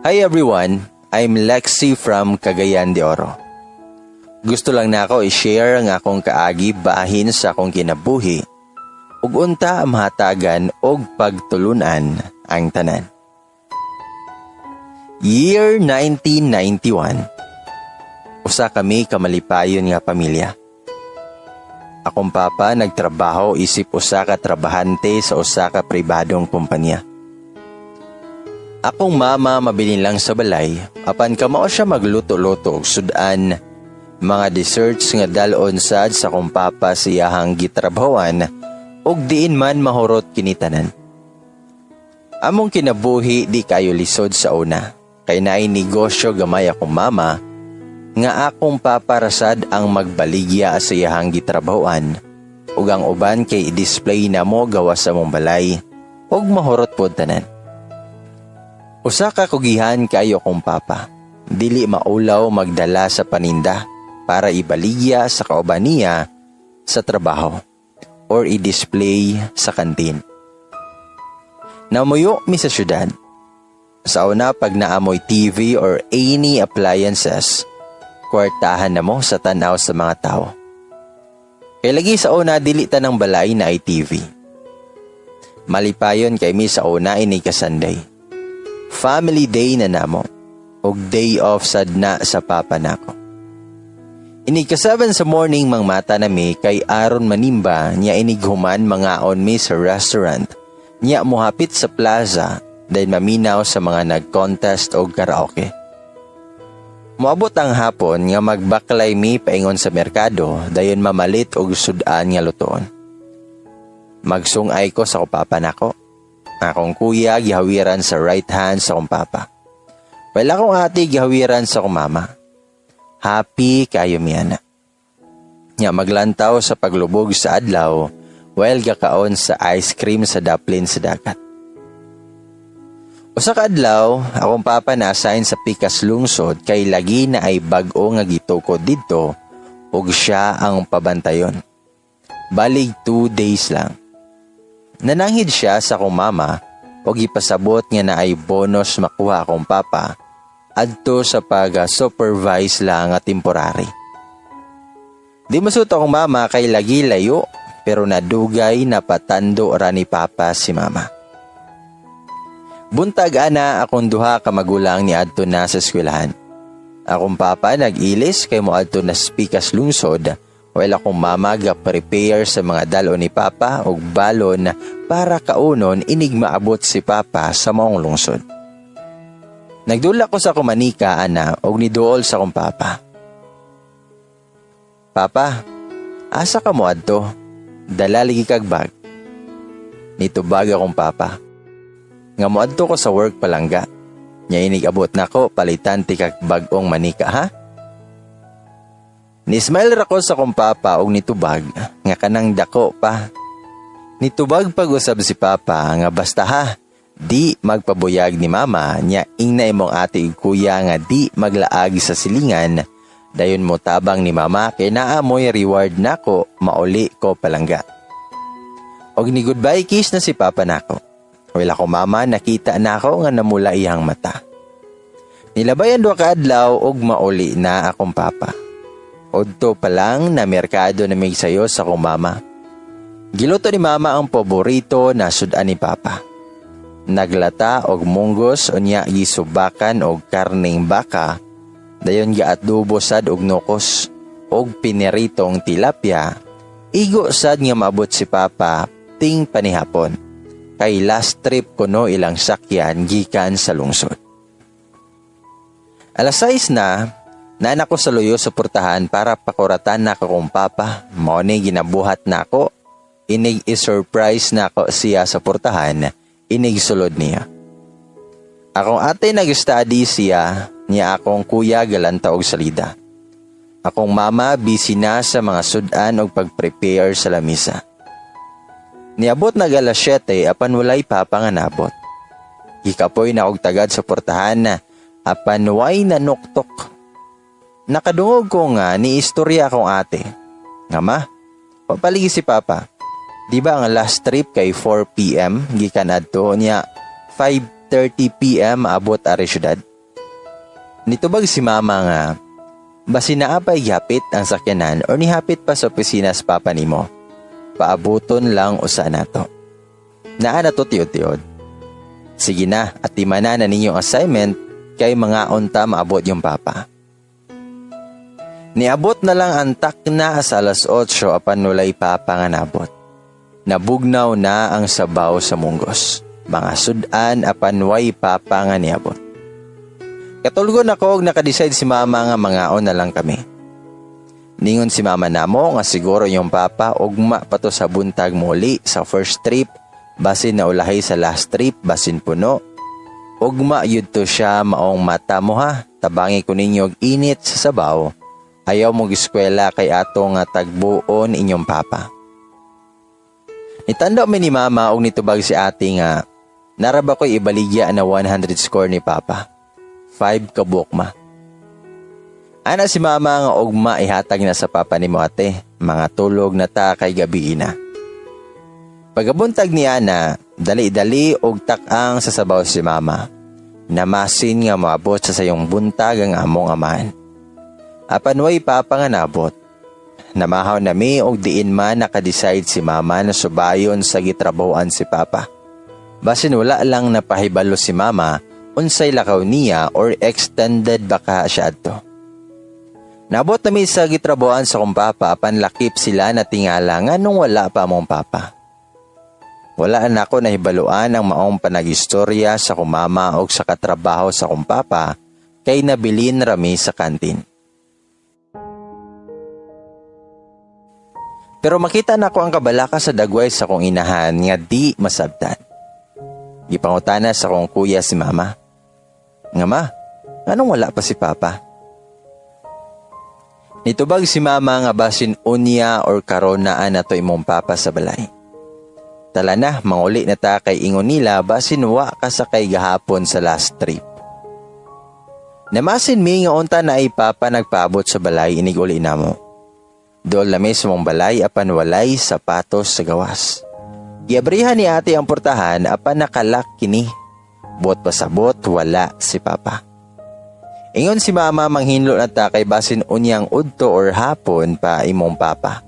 Hi everyone, I'm Lexi from Cagayan de Oro. Gusto lang na ako i-share ang akong kaagi bahin sa akong kinabuhi ug unta mahatagan og pagtulunan ang tanan. Year 1991. Usa kami kamalipayon nga pamilya. Akong papa nagtrabaho isip usa ka trabahante sa usa ka pribadong kumpanya. Akong mama mabilin lang sa balay, apan kamao siya magluto-luto og sudan, mga desserts nga dalon sad sa akong papa siyahang gitrabahoan ug diin man mahurot kinitanan. Among kinabuhi di kayo lisod sa una, kay naay negosyo gamay akong mama, nga akong paparasad ang magbaligya sa iyahang gitrabahoan ug ang uban kay i-display na mo gawa sa mong balay ug mahurot pod tanan. Usa ka kugihan kayo kong papa, dili maulaw magdala sa paninda para ibaligya sa kauban niya sa trabaho or i-display sa kantin. Namuyo mi sa syudad. Sa una pag naamoy TV or any appliances, kwartahan na mo sa tanaw sa mga tao. Kay lagi sa una dili tanang balay na ay TV. Malipayon kay mi sa una ini kasanday. Family day na namo og day off sad na sa papa nako. Ini ka 7 sa morning mang mata na mi kay aron manimba niya inighuman mangaon mi sa restaurant. Niya mohapit sa plaza dahil maminaw sa mga nag-contest og karaoke. Moabot ang hapon nga magbaklay mi paingon sa merkado dayon mamalit og sudan nga lutoon. Magsungay ko sa papa nako. Akong kuya gihawiran sa right hand sa akong papa. While akong ate gihawiran sa akong mama. Happy kayo miyana. Nya maglantaw sa paglubog sa adlaw while gakaon sa ice cream sa daplin sa dagat. Usa ka adlaw, akong papa na-assign sa pikas lungsod kay lagi na ay bag-o nga gitukod didto ug siya ang pabantayon. Balig 2 days lang. Nananghid siya sa akong mama o ipasabot nga na ay bonus makuha akong papa adto sa pag-supervise lang nga temporary. Di masut akong mama kay lagi layo pero nadugay na patando ra ni papa si mama. Buntag ana akong duha ka magulang ni adto na sa eskwelahan. Akong papa nag-ilis kay moadto na sa pikas lungsod. While akong mama ga-prepare sa mga dalo ni papa og balon para kaunon inig maabot si papa sa maong lungsod. Nagdula ko sa kumanika ana og niduol sa akong papa. Papa, asa ka mo adto? Dala ligi kag bag. Nitubag akong papa. Nga mo adto ko sa work palangga. Nya inig abot nako palitan ti kag bag-ong manika ha? Nismile ra ko sa kong papa og nitubag nga kanang dako pa. Nitubag pag-usab si papa nga basta ha, di magpabuyag ni mama nya ingna imong ate ug kuya nga di maglaag sa silingan. Dayon mo tabang ni mama kay naa mo'y reward nako mauli ko palangga. Og ni goodbye kiss na si papa nako. Wala ko mama nakita nako nga namula iyang mata. Nilabayan duha ka adlaw og mauli na akong papa. Odto pa lang na merkado na may sayo sa akong mama. Giluto ni mama ang paborito na sudan ni papa. Naglata og munggos unya gisubakan og karning baka. Dayon giadobo sad og nokos og pineritong tilapia. Igo sad nga maabot si papa ting panihapon. Kay last trip ko no ilang sakyan gikan sa lungsod. Alas 6 na. Nana ko sa luyo sa portahan para pakuratan na akong papa. Mao ni ginabuhat na ako. Inig i-surprise na ako siya sa portahan. Inig sulod niya. Akong ate nag-study siya. Niya akong kuya galanta og salida. Akong mama busy na sa mga sudan og pag-prepare sa lamisa. Niabot na alas 7 apan walay papa nga nabot. Gikapoy na og tagad sa portahan na apan way nanuktok. Nakadungog ko nga ni istorya akong ate. Nga ma, papaligi si papa. Di ba ang last trip kay 4 p.m. gikan adto niya 5:30 p.m. abot ari syudad. Nitubag si mama nga, basi naapay gihapit ang sakyanan or nihapit pa sa opisina sa papa nimo. Paabuton lang usa nato. Naa na to tiyod-tiyod. Sige na at timana na ninyong assignment kay mga unta maabot yung papa. Niabot na lang ang takna sa alas 8 apan nulay papa nga nabot. Nabugnaw na ang sabaw sa munggos. Mga sudan apan way papa nga niabot. Katulgon ako og nakadecide si mama nga mangaon na lang kami. Ningon si mama namo nga siguro yung papa ugma pa to sa buntag muli sa first trip basin na ulahay sa last trip basin puno. Ugma yun to siya maong mata mo ha. Tabangi ko ninyo og init sa sabaw. Ayaw mong eskwela kay ato nga tagbuon inyong papa. Nitanda mi ni mama og nitubag si ate nga naraba ko'y ibaligya na 100 score ni papa. 5 kabuk ma. Ana si mama nga ugma ihatag na sa papa ni mo ate. Mga tulog na ta kay gabi na. Pagabuntag ni Ana, dali-dali og takang sa sabaw si mama. Namasin nga moabot sa sayong buntag ang among amahan. Apan way papa nga nabot. Namahaw nami og diin man nakadecide si mama na subayon sa gitrabahoan si papa. Basin wala lang napahibalo si mama unsay lakaw niya or extended baka siya adto. Nabot nami sa gitrabahoan sa kong papa apan lakip sila na tingala nga nung wala pa among papa. Wala na ako nahibaluan ang maong panagistorya sa kong mama o sa katrabaho sa kong papa kay nabilin rami sa kantin. Pero makita na ko ang kabalaka sa dagway sa kong inahan nga di masabtan. Gipangutana sa kong kuya si mama. Nga ma, anong wala pa si papa? Nitubag si mama nga basin unya or karonaan na to imong papa sa balay. Tala na, manguli na ta kay ingon nila basin wa ka sa kay gahapon sa last trip. Namasin mi nga unta na ay papa nagpaabot sa balay iniguli na mo. Dool na may sumong balay apan walay sapatos sa gawas. Giabrihan ni ate ang portahan apan nakalak kini. Bot pasabot wala si papa. Ingon si mama manghinlo na ta kay basin unyang udto or hapon pa imong papa.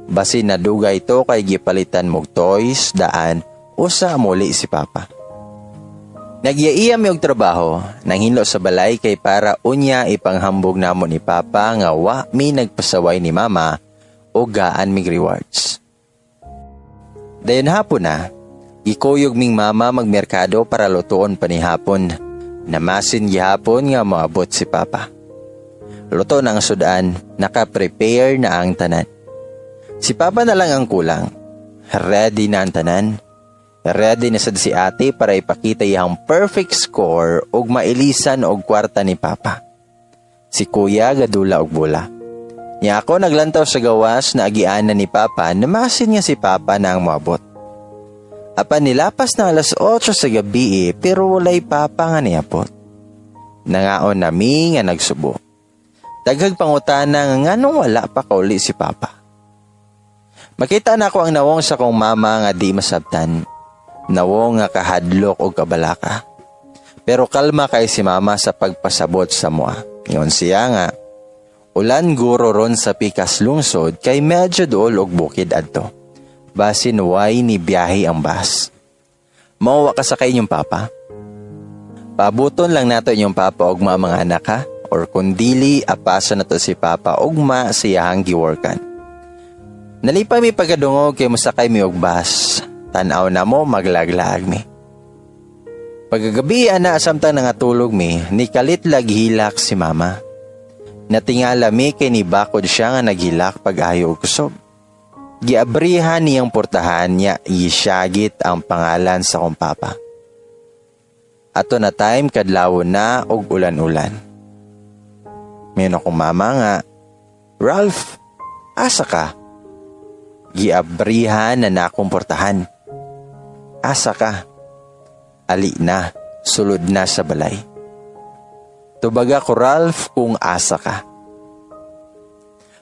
Basin nadugay to kay gipalitan mog toys daan usa muli si papa. Nagyaiyam yung trabaho nanghinlo sa balay kay para unya ipanghambog namo ni papa nga wa mi nagpasaway ni mama o gaan mig rewards. Dayon hapon na, gikuyog ming mama magmerkado para lutuon pa ni hapon. Namasin gihapon nga moabot si papa. Luto na ang sudan, naka-prepare na ang tanan. Si papa na lang ang kulang. Ready na ang tanan. Ready na sad si ate para ipakita iyang perfect score ug mailisan og kwarta ni papa. Si kuya gadula og bola. Nya ako naglantaw sa gawas na agianan ni papa, namasin niya si papa na ang moabot. Apan nilapas na alas 8 sa gabi pero walay papa nga niabot. Nangaon nami nga nagsubo. Daghag pangutana nga nganong wala pa kauli si papa. Makita na ko ang nawong sa kong mama nga di masabtan. Nawong nga kahadlok o kabalaka. Pero kalma kay si mama sa pagpasabot sa mua. Ngayon siya nga, ulan guro ron sa pikas lungsod kay medyo dool og bukid adto. Basin way ni biyahe ang bus. Mauwa ka sa kay inyong papa? Pabuton lang nato inyong papa og mga anak ha? Or kundili apasa na to si papa og ma siyahang giworkan. Nalipay mi pagkadungog kay musakay mi og bus. Tanaw na mo maglaglag mi. Pagagabi ana samtang nangatulog mi, nikalit laghilak si mama. Natingala mi kay ni bakod siya nga naghilak pag-ayo og kusog. Giabrihan niyang portahan niya isyagit ang pangalan sa kong papa. Ato na time kadlaw na og ulan-ulan. Mayon akong mama nga, Ralph, asa ka? Giabrihan na akong portahan. Asa ka? Ali na, sulod na sa balay. Tubaga ko Ralph kung asa ka.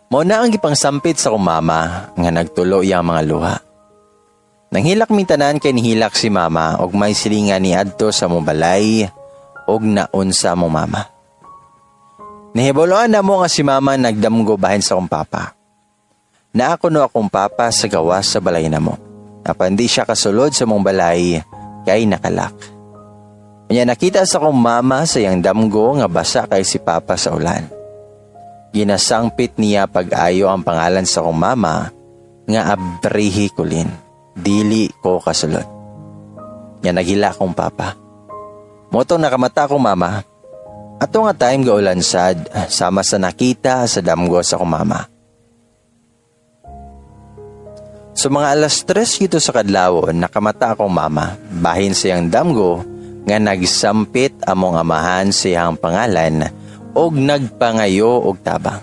Mao na ang gipangsampit sa kong mama nga nagtulo iyang mga luha. Nanghilak mi tanan kay nihilak si mama og may silingan ni adto sa mong balay og naun sa mong mama. Nihiboloan na mo nga si mama nagdamgo bahin sa akong papa. Na ako no akong papa sa gawas sa balay na mo. Apan di siya kasulod sa mong balay kay nakalak. Kanya nakita sa akong mama sa yang damgo nga basa kay si papa sa ulan. Ginasangpit niya pag-ayo ang pangalan sa akong mama nga Abrihi Kulin. Dili ko kasulod. Nga naghila akong papa. Motong nakamata akong mama. Ato nga time gaulan sad sama sa nakita sa damgo sa akong mama. So mga alas 3 gito sa kadlawon nakamata akong mama bahin siyang damgo nga nagsampit among amahan siyang pangalan og nagpangayo og tabang.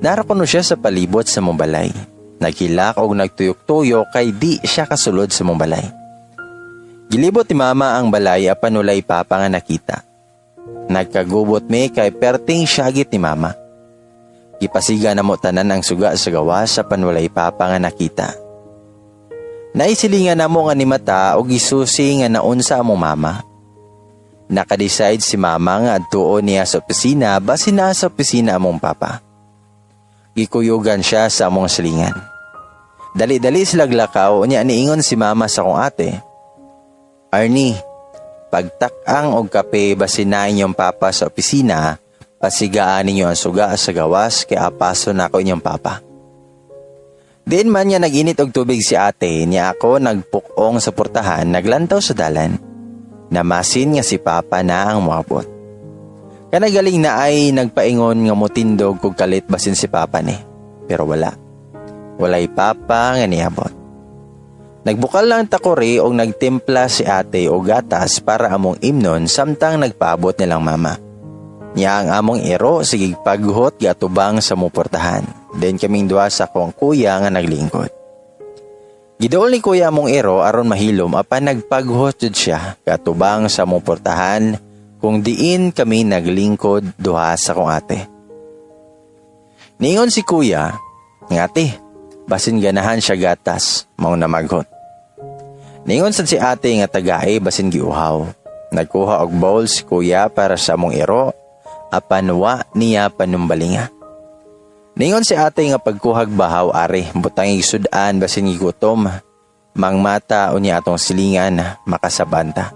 Narakuno siya sa palibot sa mong balay. Naghilak og nagtuyok-tuyok kay di siya kasulod sa mong balay. Gilibot ni mama ang balay apan walay papa nga nakita. Nagkagubot mi kay perting syagit ni mama. Gipasiga na mo tanan ang suga sa gawas sa panwalay papa nga nakita. Naisilingan na mo nga ni mata o gisusi nga naunsa among mama. Nakadecide si mama nga adtuon niya sa opisina basi na sa opisina among papa. Gikuyugan siya sa among silingan. Dali-dali sila glakaw niya niingon si mama sa kong ate. Arnie, pagtak-ang og kape basi na inyong papa sa opisina, pasigaan ninyo ang suga sa gawas kay apaso na ako inyong papa. Diin man niya naginit og tubig si ate, niya ako nagpukong sa portahan, naglantaw sa dalan. Namasin nga si papa na ang moabot. Kanagaling na ay nagpaingon nga motindog kog kalit basin si papa ni. Pero wala. Walay papa nga niabot. Nagbukal lang takori o nagtimpla si ate o gatas para among imnon samtang nagpaabot nilang mama. Niya ang among ero sigig paghot gatubang sa muportahan. Then kaming duha sa kong kuya nga naglingkod. Gidool ni kuya among ero aron mahilom apan nagpaghot jud siya gatubang sa muportahan kung diin kami naglingkod duha sa kong ate. Niingon si kuya, ngati, basin ganahan siya gatas, mao na maghot. Niingon sad si ate nga tagae basin giuhaw. Nagkuha og bowl si kuya para sa among ero, apan wa niya panumbalinga. Ningon si ate nga pagkuhag bahaw ari, butang igsudan basin gigutom, mangmata unya atong silingan makasabanta.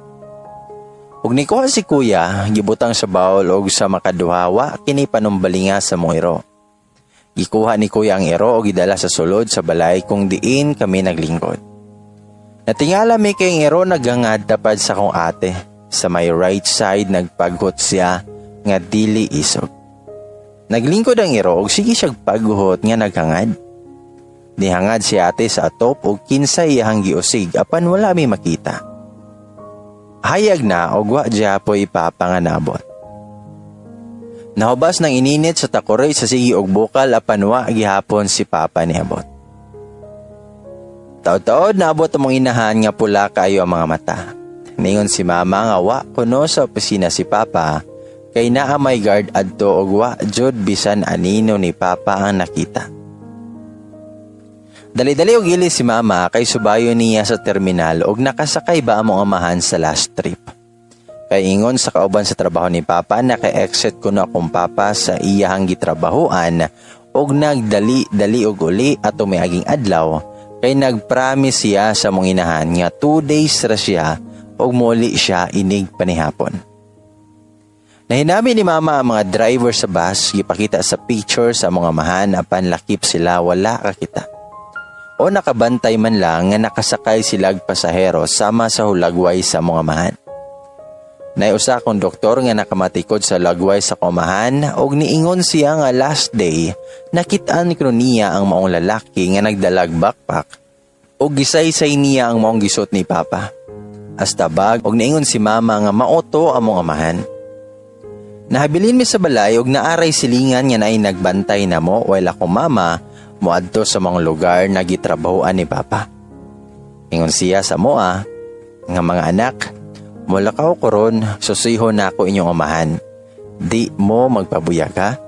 Ug nikuha si kuya, gibutang sa bawl og sa makaduhawa kini panumbalinga sa mong ero. Gikuha ni kuya ang ero og gidala sa sulod sa balay kung diin kami naglingkod. Natingala mi kay ang ero nagangad tapad sa kong ate. Sa may right side nagpaghot siya nga dili isog. Naglingkod ang ero og sige siyag paghuhot nga naghangad. Nihangad si ate sa atop og kinsay iyang giusig apan wala mi makita. Hayag na og wa gyapoy papanganabot. Nahubas ng ininit sa takoray sa sige og bukal apan wa gihapon si papa niabot. Taod-taod naabot among inahan nga pula kayo ang mga mata. Ningon si mama nga wa kuno sa opisina si papa kay naa may guard adto og wa jud bisan anino ni papa ang nakita. Dali-dali og ili si mama kay subayo niya sa terminal og nakasakay ba among amahan sa last trip. Kay ingon sa kauban sa trabaho ni papa naka-exit kuno akong papa sa iyahang gitrabahoan og nagdali-dali og uli ato miaging adlaw kay nagpromise siya sa mong inahan nga 2 days ra siya og muli siya inig panihapon. Nahinami ni mama ang mga driver sa bus, gipakita sa picture sa mga amahan apan lakip sila wala kakita. O nakabantay man lang nga nakasakay silag pasahero sama sa hulagway sa mga amahan. Naiusa kong doktor nga nakamatikod sa lagway sa kumahan og niingon siya nga last day nakitaan ko niya ang maong lalaki nga nagdalag backpack og gisaysay niya ang maong gisot ni papa. Hasta bag og niingon si mama nga maoto among amahan. Nahabilin mi sa balay og naaray silingan nga naay nagbantay na mo while ako mama moadto sa mga lugar na gitrabahoan ni papa. Ingon siya sa moa nga mga anak, mulakaw ko ron, susiho na ako inyong amahan. Di mo magpabuyag ha?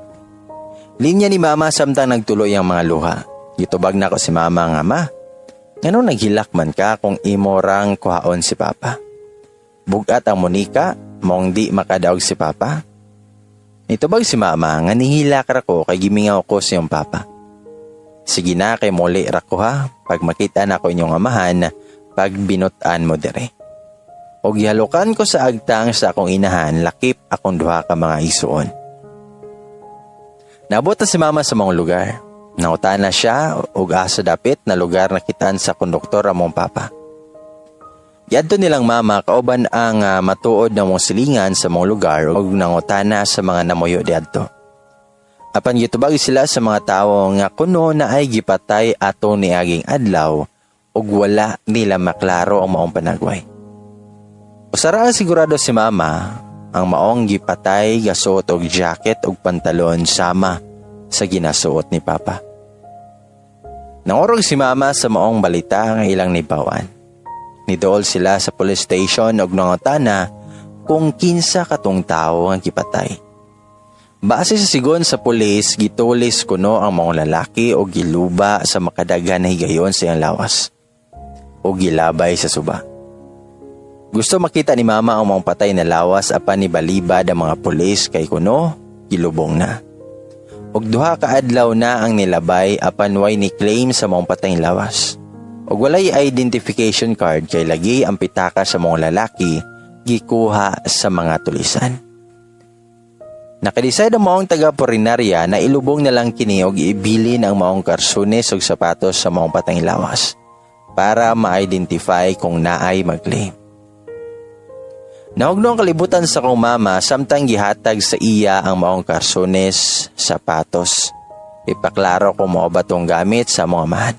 Linya ni mama samtang nagtuloy ang mga luha. Gitubag na ko si mama nga ma. Ngano naghilak man ka kung imorang kuhaon si papa? Bugat ang Monica, mong di makadaog si papa? Nitubag si mama nga nihila ka ko kay gimingaw ko sa iyong papa. Sige na kay muli ra ko ha, pag makita na ko inyong amahan, pag binutan mo dire. O gihalukan ko sa agtang sa akong inahan, lakip akong duha ka mga isuon. Nabot na si mama sa mga lugar. Nautan na siya og asa dapit na lugar na kitaan sa konduktor among papa. Yadto nilang mama kauban ang matuod na mong silingan sa mong lugar ug nangutana sa mga namuyo diadto. Apan gitubag sila sa mga tawo nga kuno na ay gipatay ato niaging adlaw ug wala nila maklaro ang maong panagway. Usara sigurado si mama ang maong gipatay gasuot og jacket ug pantalon sama sa ginasuot ni papa. Nangorog si mama sa maong balita nga ilang nibawan. Nidool sila sa police station ug nangutana kung kinsa katong tawo ang gipatay. Base sa sigon sa pulis, gitulis kuno ang mga lalaki o giluba sa makadaghan na higayon sa iyang lawas o gilabay sa suba. Gusto makita ni mama ang mga patay na lawas apan ni balibad ang mga pulis kay kuno gilubong na. Og duha ka adlaw na ang nilabay apan way ni claim sa mga patay lawas. Og walay identification card kay lagi ang pitaka sa mga lalaki gikuha sa mga tulisan. Nakadeside ang maong taga-Purinarya na ilubong na lang kini og ibilin ang maong karsunes ug sapatos sa maong patay lawas para ma-identify kung naay mag-claim. Nahugno ang kalibutan sa kong mama samtang gihatag sa iya ang maong karsunes, sapatos. Ipaklaro kung mao ba tong gamit sa mga amahan.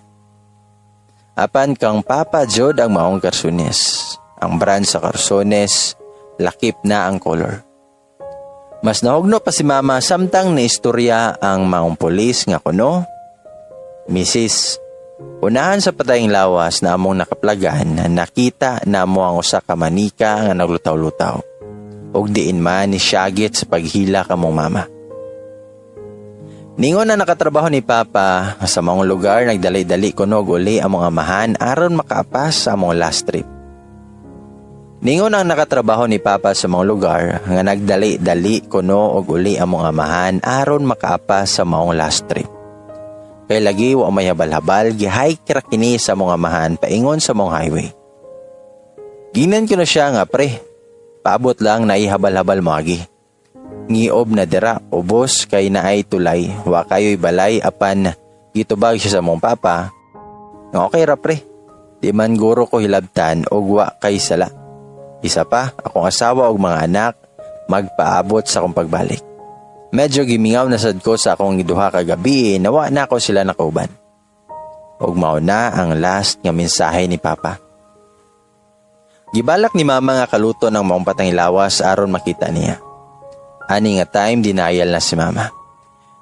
Apan kang papa jod ang maong karsunes. Ang brand sa karsunes, lakip na ang color. Mas nahugno pa si mama samtang naistorya ang maong pulis nga kuno, Mrs. Unahan sa patayng lawas na among nakaplagan na nakita na mo ang usa ka manika nga naglutaw-lutaw. Og diin man ni syagit sa paghila kamong mama. Ningon na nakatrabaho ni Papa sa mga lugar nagdali-dali kuno uli ang mga amahan aron makaapas sa among last trip. Ningon ang nakatrabaho ni Papa sa mga lugar nga nagdali-dali kuno og uli ang mga amahan aron makaapas sa maong last trip. Kay lagi wa may habal-habal gihike ra kini sa mga amahan paingon sa mong highway. Ginan ko na siya nga pre, paabot lang na ihabal-habal mo agi. Ngiob na dira ubos kay naay tulay wa kayo'y balay apan gitubag siya sa mong papa nga okay ra pre, di man guro ko hilabtan og wa kay sala. Isa pa akong asawa og mga anak magpaabot sa akong pagbalik. Medyo gimingaw na sad ko sa akong duha ka gabi na wa na ko sila nakauban. Og mao na ang last nga mensahe ni papa. Gibalak ni mama nga kaluto ng maong patang lawas aron makita niya. Ani nga time denial na si mama.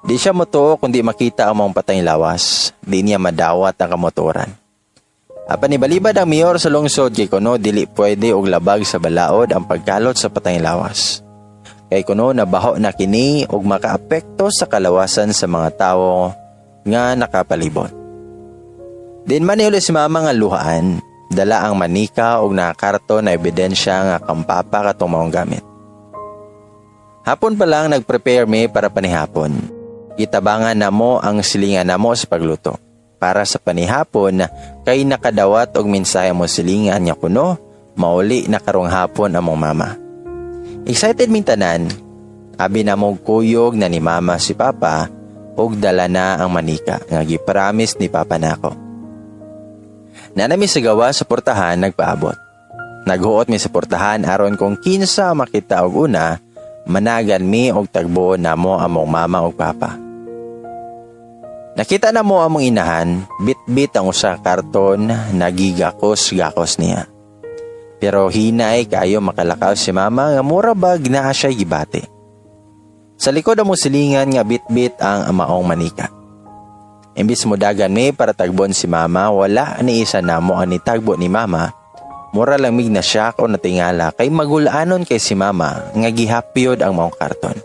Di siya motuo kundi makita ang maong patay lawas. Di niya madawat ang kamotoran. Apan ibalibad ang mayor sa lungsod kay kuno dili pwede og labag sa balaod ang pagkalot sa patay lawas. Kay kuno nabaho na kini og makaapekto sa kalawasan sa mga tawo nga nakapalibot. Din man uli si mama nga luhaan, dala ang manika og nakakarton na ebidensya nga kampapa katong maong gamit. Hapon pa lang nag-prepare me para panihapon. Itabangan na mo ang silingan na mo sa pagluto. Para sa panihapon, kay nakadawat og mensahe mo silingan niya kuno, mauli na karong hapon among mama. Excited ming tanan, abi na mo kuyog na ni mama si papa, og dala na ang manika nga gipromise ni papa nako. Nanami sa gawa sa portahan nagpaabot. Naghuot mi sa portahan aron kung kinsa makita og una, managan mi og tagbo na mo among mama og papa. Nakita na mo among inahan, bit-bit ang usa karton nagigakos-gakos niya. Pero hinay kayo makalakaw si mama nga mura bag naa siya gibati. Sa likod among silingan nga bit-bit ang amaong manika. Imbis mo dagan mi para tagbon si mama, wala ni isa na mo ang nitagbo ni mama. Mura lang mig na siya o natingala kay magulaanon kay si mama nga gihapyod ang maong karton.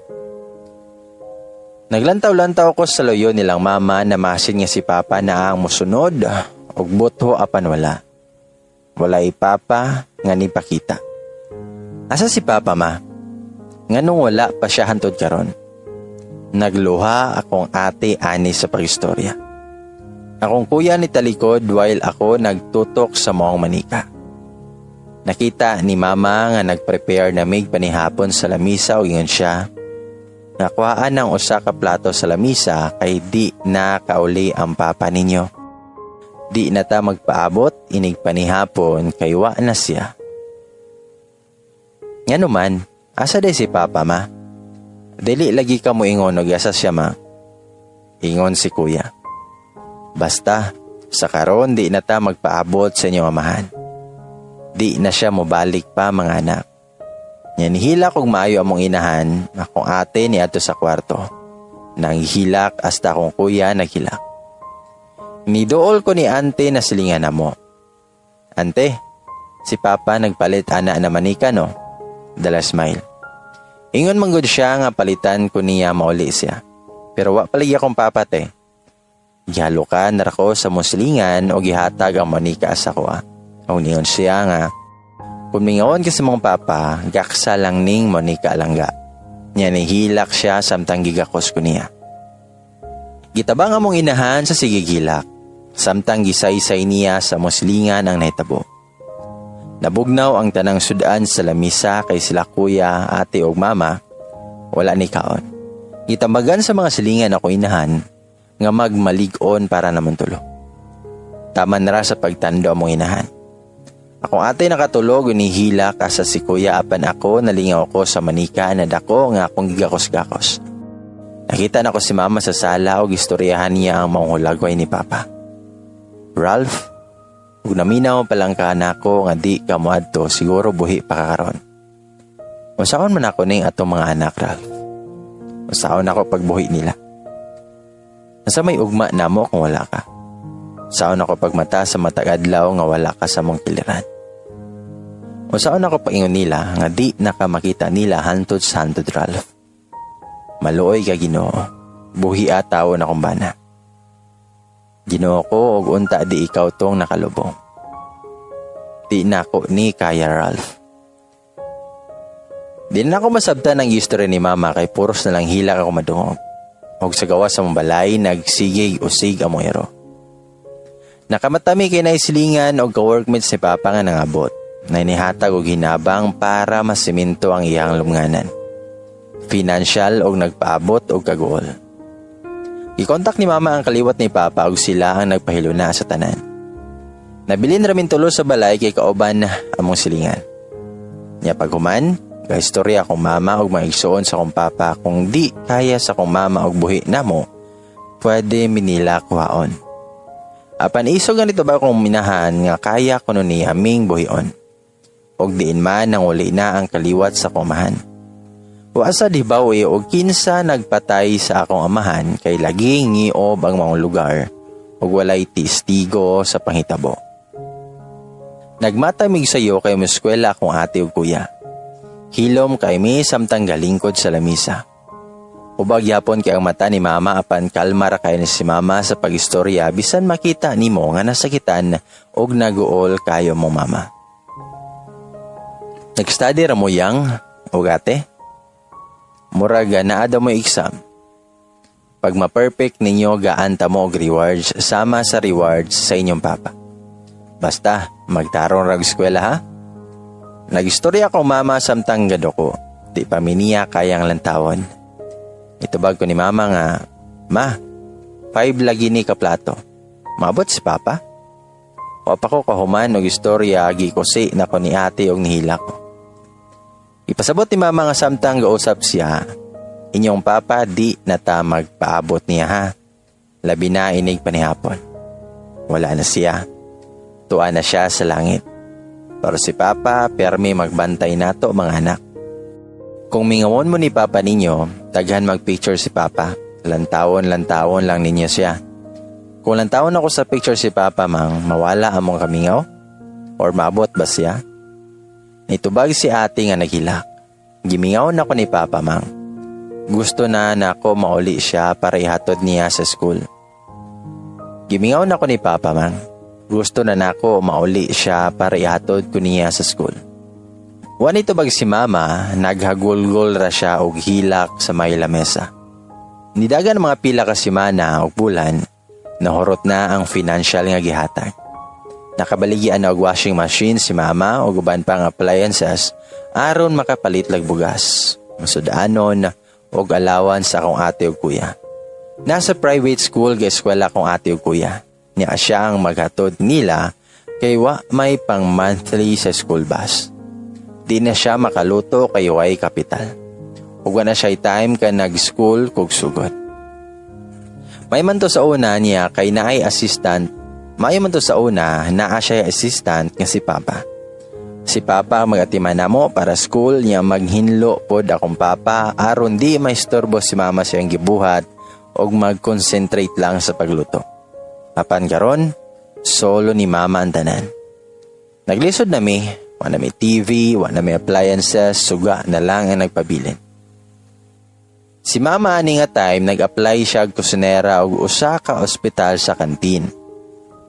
Naglantaw-lantaw ko sa loyo nilang mama na masin nga si papa na ang musunod og butho apan wala. Wala papa nga ni pakita. Asa si papa ma? Nganong wala pa siya hantod karon? Nagluha akong ate ani sa pagistorya. Akong kuya ni talikod while ako nagtutok sa maong manika. Nakita ni mama nga nagprepare na mig panihapon sa lamisa o ingon siya. Nakuhaan ng usa ka plato sa lamisa kay di na kauli ang papa ninyo. Di na ta magpaabot inig panihapon kay wa na siya. Nga naman, asa day si papa ma? Dili lagi ka mo ingon og asa siya ma. Ingon si kuya. Basta, sa karon di na ta magpaabot sa inyong amahan. Di na siya mobalik pa mga anak. Yan hila kong maayo among inahan, akong ate ni ato sa kwarto. Nang hilak hasta akong kuya naghilak. Nidool ko ni ante na silingan na mo. Ante, si papa nagpalit ana na manika no? Dala smile. Ingon manggod siya nga palitan ko niya mauli siya. Pero wa palagi akong papate. Gihalukan na ako sa muslingan o gihatag ang manika sa ko. O niyon siya nga. Kung mingawan ka sa mong papa, gaksa lang ning manika langga. Niya nihilak siya samtang gigakos ko niya. Gitabang among inahan sa sigigilak. Samtang gisaysay niya sa muslingan ang nahitabo. Nabugnaw ang tanang sudan sa lamisa kay sila kuya, ate o mama. Wala ni kaon. Gitambagan sa mga silingan ako inahan nga magmalig-on para naman tulo. Tama na ra sa pagtando among inahan. Akong ate nakatulog unihila kasa si kuya apan ako nalingaw ko sa manika na dako nga akong gigakos-gakos. Nakita na ko si mama sa sala o gistoryahan niya ang manghulagway ni papa. Ralph, kung naminaw palang ka na ako nga di ka moadto siguro buhi pa karon. Usaon man ako ning atong mga anak, Ralph. Usaon ako pagbuhi nila. Nasa may ugma na mo kung wala ka. Usaon ako pagmata sa matagadlaw nga wala ka sa mong kiliran. Usaon ako paingon nila nga di nakamakita nila hantod sa hantod, Ralph. Maluoy ka Ginoo, buhi ataw na kong bana. Ginoo ko og unta di ikaw tong nakalubong. Di na ko ni kaya, Ralph. Di na ako masabtan ng history ni mama kay puros na lang hilak ako madungog. Og sa gawa sa mambalay, nagsigig usig among ero. Nakamatami kay naisilingan og ka-workmates ni papa nga nangabot. Na inihatag og hinabang para masiminto ang iyang lumnganan. Financial og nagpaabot og kagool. Ikontak ni mama ang kaliwat ni papa og sila ang nagpahiluna sa tanan. Nabilin ramin tulo sa balay kay kauban among silingan. Nya paghuman, gaistorya akong mama og maigsuon sa akong papa kung di kaya sa akong mama og buhi namo, pwede minila kuhaon. Apan isog ganito ba akong minahan nga kaya kuno ni aming buhion. Og diin man nang uli na ang kaliwat sa kumahan. Wasa di bawi og kinsa nagpatay sa akong amahan kay laging ngiob ang mga lugar og walay testigo sa panghitabo. Nagmatamig sayo kay muskwela akong ate ug kuya. Hilom kay mi samtang galingkod sa lamisa. Ubag yapon kay ang mata ni mama apan kalma ra kay ni si mama sa pagistorya bisan makita nimo nga nasakitan og naguol kayo mo mama. Nag-study ra mo yang og ate? Muraga naa daw mo exam. Pag ma-perfect ninyo gaanta mo og rewards sama sa rewards sa inyong papa. Basta magtarong rag eskwela ha? Nag-istorya ko mama samtang gadoko. Di pa miniya kayang lantawon. Itubag ko ni mama nga, Ma, 5 lagi ni kaplato. Mabot si papa? O pa ko kahuman og istorya gikusi na ko ni ate og nihila ko. Ipasabot ni mama nga samtang gausap siya, inyong papa di na ta magpaabot niya ha. Labi na inig panihapon. Wala na siya. Tuwa na siya sa langit. Pero si papa, permi magbantay nato mga anak. Kung mingawon mo ni papa ninyo, taghan magpicture si papa. Lantawon lang ninyo siya. Kung lantawon ako sa picture si papa mang, mawala among kamingaw? Or maabot ba siya? Nitubag si ate nga naghilak. Gimingaw na ko ni papa mang. Gusto na ako mauli siya para ihatod niya sa school. Gimingaw na ko ni papa mang. Gusto na nako mauli siya para ihatod ko niya sa school. Wanito bag si mama, naghagulgol ra siya og hilak sa may lamesa. Nidagan mga pila ka semana o bulan, nahurot na ang financial nga gihatag. Nakabaligyan na og washing machine si mama o guban pang appliances aron makapalit lag bugas, masudanon og allowance sa akong ate ug kuya. Nasa private school ga eskwela akong ate ug kuya. Niya siya ang maghatod nila kay wa may pang monthly sa school bus. Di na siya makaluto kay way kapital. Ug na siya time ka nag-school kog sugod. May man to sa una niya kay naay assistant. May man to sa una naa siya assistant nga si Papa. Si Papa magatiman namo para school niya maghinlo pod akong papa aron di maistorbo si mama siyang gibuhat og mag-concentrate lang sa pagluto. Apan karon, solo ni mama ang tanan. Naglisod na mi, wa na may TV, wa na may appliances, suga na lang ang nagpabilin. Si mama ani nga time nag-apply siya og kusinera og usa ka ospital sa kantin.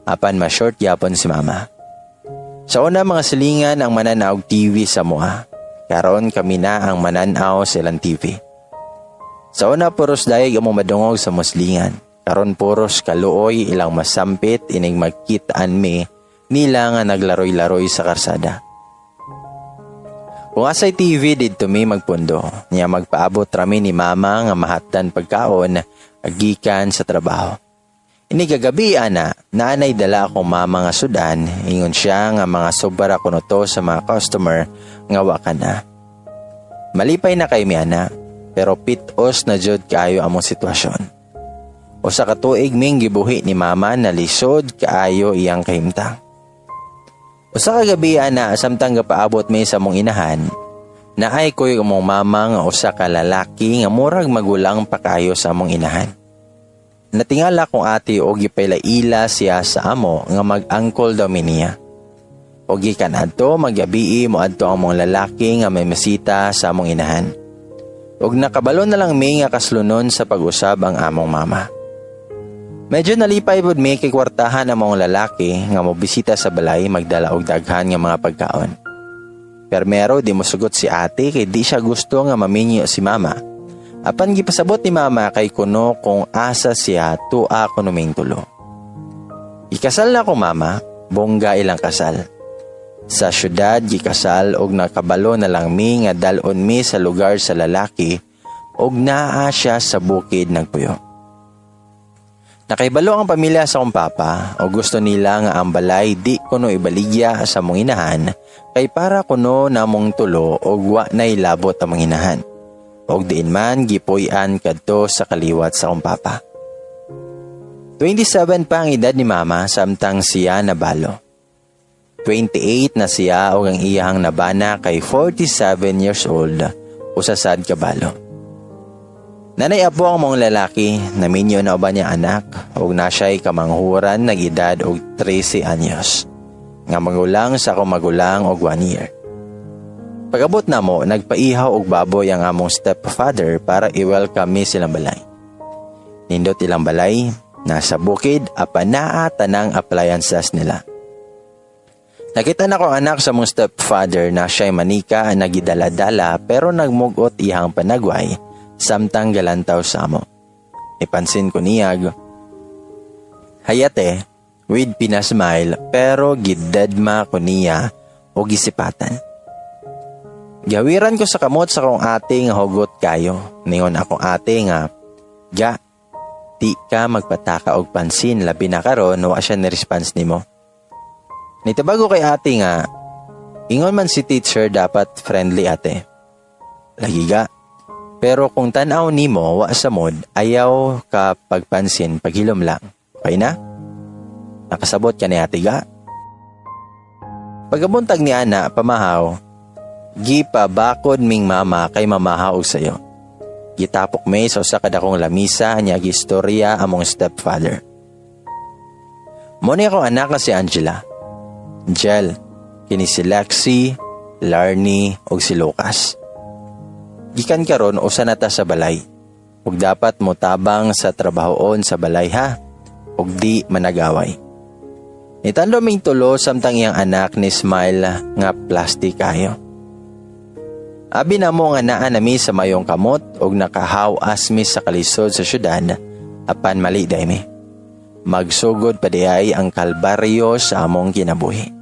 Apan ma-short yapon si mama. Sa una mga silingan ang mananaw og TV sa mua. Karon kami na ang mananaw silang TV. Sa una puros dayeg among madungog sa muslingan. Karon puros kaluoy ilang masampit ining magkitaan mi nila nga naglaroy-laroy sa karsada. Kung asay TV didto mi magpundo, niya magpaabot rami ni mama nga mahatdan pagkaon agikan sa trabaho. Ini gagabi ana, naanay dala akong mama nga sudan, ingon siya nga mga sobra kuno to sa mga customer nga wa kana. Malipay na kay mi ana, pero pitos na jud kaayo among sitwasyon. Usa ka tuig ming gibuhi ni mama na lisod kaayo iyang kahimtang. Usa ka gabi ana samtang gapaabot mi sa mong inahan, naay koy among mama nga usa ka lalaki nga murag magulang pa kayo sa among inahan. Natingala kong ate o gipaylaila siya sa amo nga mag-angkol daw mi niya. O gikan adto magabii mo adto ang mong lalaki nga may masita sa among inahan. Og nakabalo na lang mi nga kaslunon sa pag-usab ang among mama. Medyo nalipay pod mi kay kwartahan ang mga lalaki nga mobisita sa balay magdala og daghan nga mga pagkaon. Permero di mo sugot si ate kay di siya gusto nga maminyo si mama. Apan gipasabot ni mama kay kuno kung asa siya tua kuno ming tulo. Ikasal na ko mama, bongga ilang kasal. Sa syudad gikasal og nakabalo na lang mi nga dalon mi sa lugar sa lalaki og naa siya sa bukid nagpuyo. Nakaibalo ang pamilya sa akong papa o gusto nila nga ang balay di kuno ibaligya sa mong inahan kay para kuno namong tulo o wa na ilabot ang mong inahan. Og diin man gipuy-an kadto sa kaliwat sa akong papa. 27 pa ang edad ni mama samtang siya nabalo. 28 na siya o ang iyang nabana kay 47 years old usasad kabalo. Nanay apo ang mong lalaki, naminyo na uban niya anak, og na siya'y kamanghuran nag-edad og 13 anyos. Nga magulang sa akong magulang og 1 year. Pagabot na mo, nagpaihaw og baboy ang among stepfather para i-welcome mi silang balay. Nindot ilang balay, nasa bukid, apanaa tanang appliances nila. Nakita na ko anak sa mong stepfather na siya'y manika nagidala-dala pero nagmugot ihang panagway, samtang galantaw sa amo. Ipansin ko niyag. Hayate, with pinasmile pero gidedma ko niya o gisipatan. Gawiran ko sa kamot sa kong ate nga hugot kayo. Ningon akong ate nga, ga, di ka magpataka og pansin labi na karon wa siya ni-response nimo. Nitabago kay ate nga, ingon man si teacher dapat friendly ate. Lagi ga. Pero kung tanaw nimo wa sa mod, ayaw ka pagpansin paghilom lang. Okay na? Nakasabot ka ni ate ga? Pagabuntag ni ana, pamahaw, gipa bakod ming mama kay mamahaw sayo. Gitapok may sa usa ka dakong lamisa niya gistorya among stepfather. Muni ako anak na si Angela. Angel, kini si Lexi, Larnie, og si Lucas. Gikan karon usa na ta sa balay. Ug dapat mo tabang sa trabahoon sa balay ha. Ug di managaway. Nitando ming tulo samtang iyang anak ni Smile nga plastic kayo. Abi na mo nga naa nami sa mayong kamot og nakahawas mi sa kalisod sa syudad, apan mali day mi. Magsugod pa diay ang kalbaryo sa among kinabuhi.